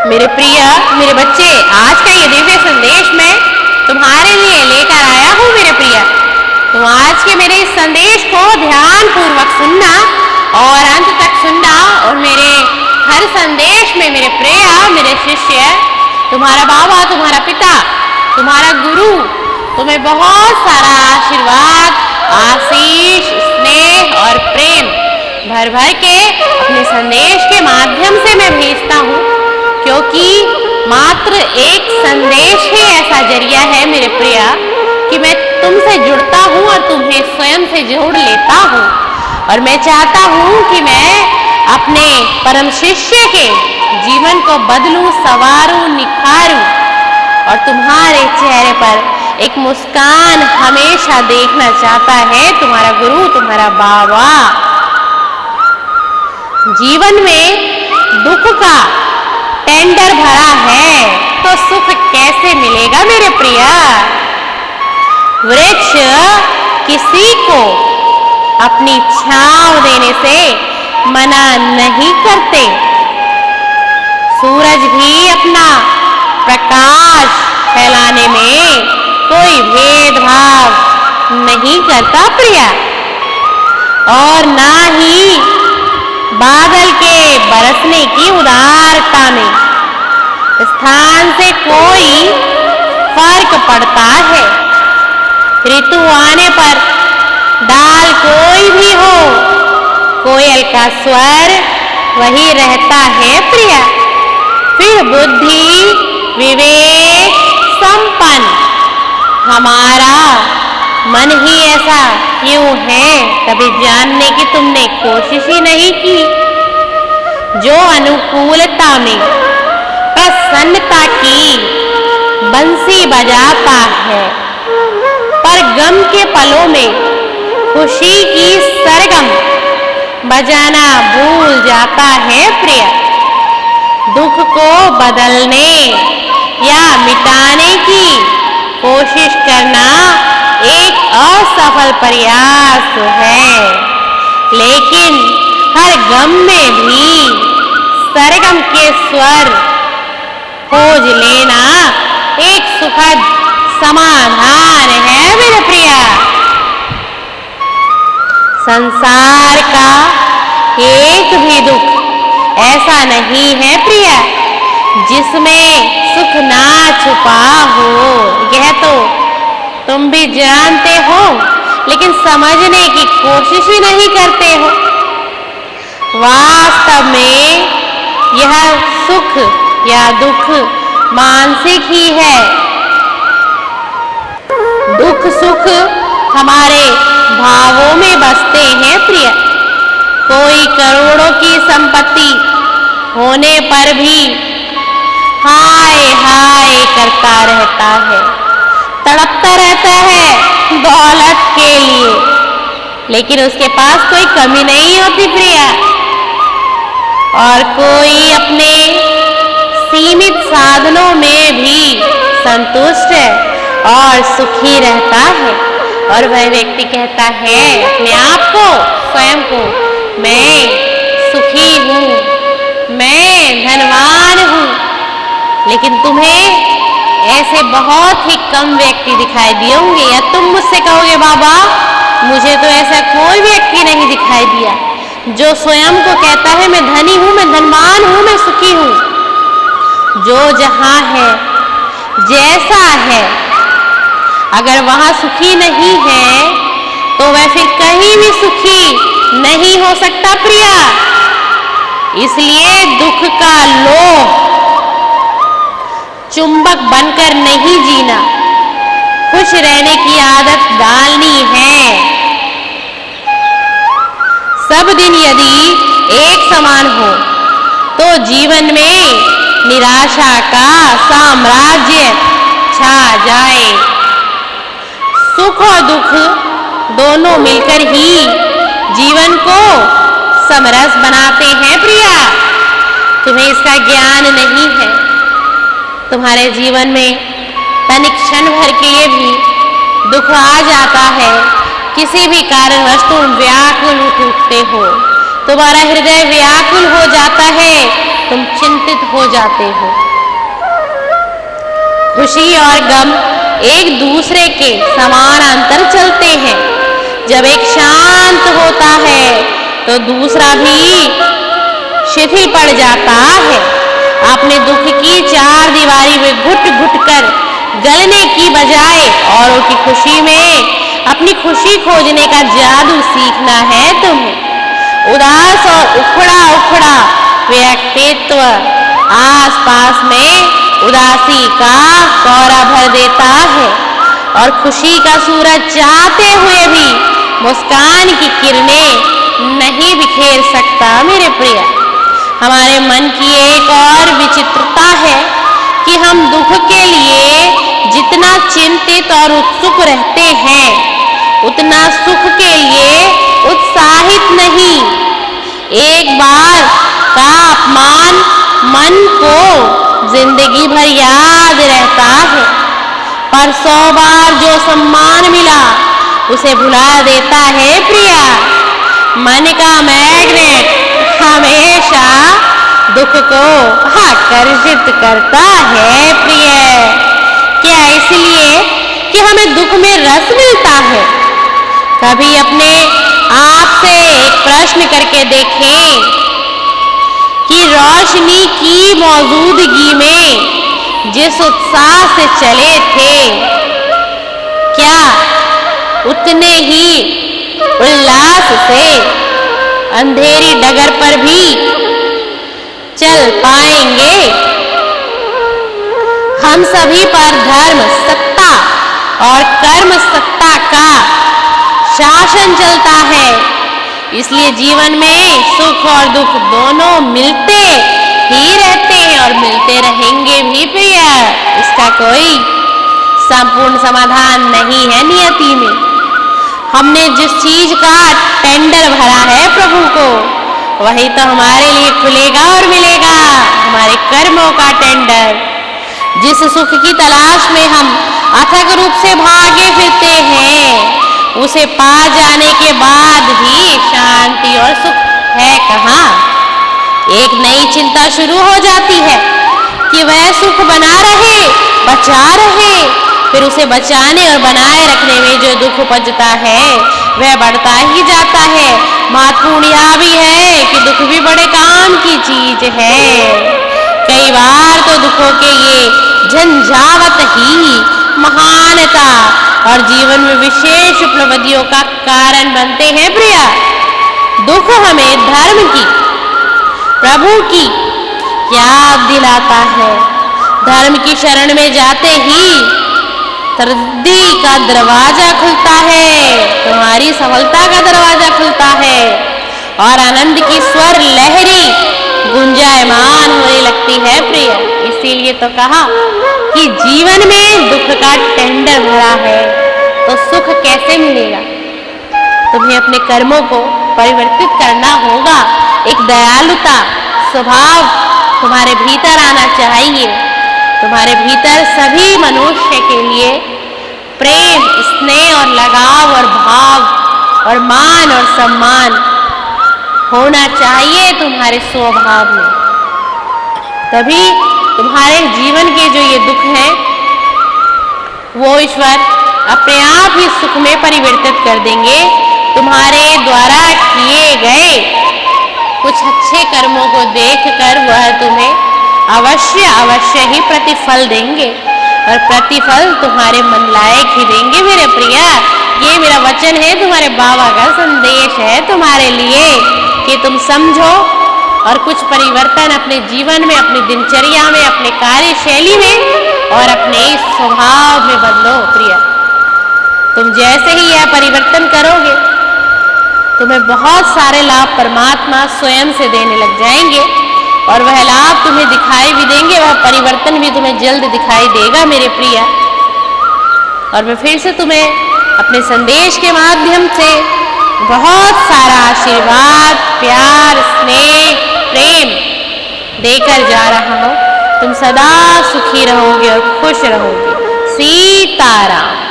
मेरे प्रिय, मेरे बच्चे, आज का ये दिव्य संदेश मैं तुम्हारे लिए लेकर आया हूँ मेरे प्रिय। तुम आज के मेरे इस संदेश को ध्यान पूर्वक सुनना और अंत तक सुनना, और मेरे हर संदेश में मेरे प्रिय, मेरे शिष्य, तुम्हारा बाबा, तुम्हारा पिता, तुम्हारा गुरु तुम्हें बहुत सारा आशीर्वाद, आशीष, स्नेह और प्रेम भर भर के अपने संदेश के माध्यम से मैं भेजता हूँ, क्योंकि मात्र एक संदेश ही ऐसा जरिया है मेरे प्रिय कि मैं तुमसे जुड़ता हूँ और तुम्हें स्वयं से जोड़ लेता हूँ। और मैं चाहता हूँ कि मैं अपने परम शिष्य के जीवन को बदलूं, संवारूं, निखारूं, और तुम्हारे चेहरे पर एक मुस्कान हमेशा देखना चाहता है तुम्हारा गुरु, तुम्हारा बाबा। जीवन में दुख का टेंडर भरा है तो सुख कैसे मिलेगा मेरे प्रिय। वृक्ष किसी को अपनी छांव देने से मना नहीं करते। सूरज भी अपना प्रकाश फैलाने में कोई भेदभाव नहीं करता प्रिया, और ना ही बादल के बरसने की उदारता में स्थान से कोई फर्क पड़ता है। ऋतु आने पर डाल कोई भी हो, कोयल का स्वर वही रहता है प्रिया। फिर बुद्धि विवेक संपन्न हमारा मन ही ऐसा क्यों है, कभी जानने की तुमने कोशिश ही नहीं की। जो अनुकूलता में प्रसन्नता की बंसी बजाता है, पर गम के पलों में खुशी की सरगम बजाना भूल जाता है प्रिय। दुख को बदलने या मिटाने की कोशिश करना एक असफल प्रयास है, लेकिन हर गम में भी सरगम के स्वर खोज लेना एक सुखद समाधान है मेरे प्रिया। संसार का एक भी दुख ऐसा नहीं है प्रिया जिसमें सुख ना छुपा हो। यह तो तुम भी जानते हो, लेकिन समझने की कोशिश ही नहीं करते हो। वास्तव में यह सुख या दुख मानसिक ही है। दुख सुख हमारे भावों में बसते हैं प्रिय। कोई करोड़ों की संपत्ति होने पर भी हाय हाय करता रहता है, तड़पता रहता है दौलत के लिए, लेकिन उसके पास कोई कमी नहीं होती प्रिया। और कोई अपने सीमित साधनों में भी संतुष्ट है और सुखी रहता है। और वह व्यक्ति कहता है अपने आप को, स्वयं को, मैं सुखी हूँ, मैं धनवान हूँ। लेकिन तुम्हें ऐसे बहुत ही कम व्यक्ति दिखाई दिए होंगे, या तुम मुझसे कहोगे बाबा मुझे तो ऐसा कोई व्यक्ति नहीं दिखाई दिया जो स्वयं को कहता है मैं धनी हूँ, मैं धनवान हूँ, मैं सुखी हूँ। जो जहाँ है, जैसा है, अगर वहाँ सुखी नहीं है तो वह फिर कहीं भी सुखी नहीं हो सकता प्रिया। इसलिए दुख का लोभ चुंबक बनकर नहीं जीना, खुश रहने की आदत डालनी है। सब दिन यदि एक समान हो तो जीवन में निराशा का साम्राज्य छा जाए। सुख और दुख दोनों मिलकर ही जीवन को समरस बनाते हैं प्रिया। तुम्हें इसका ज्ञान नहीं है। तुम्हारे जीवन में तनिक क्षण भर के लिए भी दुख आ जाता है, किसी भी कारणवश तुम व्याकुल उठते हो, तुम्हारा हृदय व्याकुल हो जाता है, तुम चिंतित हो जाते हो। खुशी और गम एक दूसरे के समानांतर चलते हैं। जब एक शांत होता है तो दूसरा भी शिथिल पड़ जाता है। अपने दुख की चार दीवारी में घुट घुट कर गलने की बजाय औरों की खुशी में अपनी खुशी खोजने का जादू सीखना है तुम्हें। उदास और उखड़ा उखड़ा व्यक्तित्व आसपास में उदासी का कोहरा भर देता है और खुशी का सूरज चाहते हुए भी मुस्कान की किरणें नहीं बिखेर सकता। मेरे प्रिय, हमारे मन की एक और विचित्रता है कि हम दुख के लिए जितना चिंतित और उत्सुक रहते हैं उतना सुख के लिए उत्साहित नहीं। एक बार का अपमान मन को जिंदगी भर याद रहता है, पर 100 बार जो सम्मान मिला उसे भुला देता है। प्रिया, मन का मैग्नेट हमेशा दुख को आकर्षित करता है। प्रिय, क्या इसलिए कि हमें दुख में रस मिलता है? कभी अपने आप से एक प्रश्न करके देखें कि रोशनी की मौजूदगी में जिस उत्साह से चले थे, क्या उतने ही उल्लास से अंधेरी डगर पर भी चल पाएंगे? हम सभी पर धर्म सत्ता और कर्म सत्ता का शासन चलता है, इसलिए जीवन में सुख और दुख दोनों मिलते ही रहते हैं और मिलते रहेंगे भी। प्रिय, इसका कोई संपूर्ण समाधान नहीं है नियति में। हमने जिस चीज का टेंडर भरा है प्रभु को, वही तो हमारे लिए खुलेगा और मिलेगा। हमारे कर्मों का टेंडर, जिस सुख की तलाश में हम अथक रूप से भागे फिरते हैं, उसे पा जाने के बाद भी शांति और सुख है कहाँ? एक नई चिंता शुरू हो जाती है कि वह सुख बना रहे, बचा रहे। फिर उसे बचाने और बनाए रखने में जो दुख उपजता है वह बढ़ता ही जाता है। महत्वपूर्ण यह भी है कि दुख भी बड़े काम की चीज है। कई बार तो दुखों के ये झंझावत ही महानता और जीवन में विशेष उपलब्धियों का कारण बनते हैं। प्रिया, दुख हमें धर्म की, प्रभु की याद दिलाता है। धर्म की शरण में जाते ही समृद्धि का दरवाजा खुलता है, तुम्हारी सफलता का दरवाजा खुलता है और आनंद की स्वर लहरी गुंजायमान होने लगती है। प्रिय, इसीलिए तो कहा कि जीवन में दुख का टेंडर भरा है, तो सुख कैसे मिलेगा? तुम्हें अपने कर्मों को परिवर्तित करना होगा। एक दयालुता स्वभाव तुम्हारे भीतर आना चाहिए। तुम्हारे भीतर सभी मनुष्य के लिए प्रेम, स्नेह और लगाव और भाव और मान और सम्मान होना चाहिए तुम्हारे स्वभाव में। तभी तुम्हारे जीवन के जो ये दुख हैं वो ईश्वर अपने आप ही सुख में परिवर्तित कर देंगे। तुम्हारे द्वारा किए गए कुछ अच्छे कर्मों को देखकर वह तुम्हें अवश्य ही प्रतिफल देंगे और प्रतिफल तुम्हारे मन लायक ही देंगे। मेरे प्रिया, ये मेरा वचन है, तुम्हारे बाबा का संदेश है तुम्हारे लिए कि तुम समझो और कुछ परिवर्तन अपने जीवन में, अपनी दिनचर्या में, अपने कार्यशैली में और अपने स्वभाव में बदलो। प्रिया, तुम जैसे ही यह परिवर्तन करोगे तुम्हें बहुत सारे लाभ परमात्मा स्वयं से देने लग जाएंगे और वह लाभ तुम्हें दिखाई भी देंगे, वह परिवर्तन भी तुम्हें जल्द दिखाई देगा मेरे प्रिया। और मैं फिर से तुम्हें अपने संदेश के माध्यम से बहुत सारा आशीर्वाद, प्यार, स्नेह, प्रेम देकर जा रहा हूँ। तुम सदा सुखी रहोगे और खुश रहोगे। सीताराम।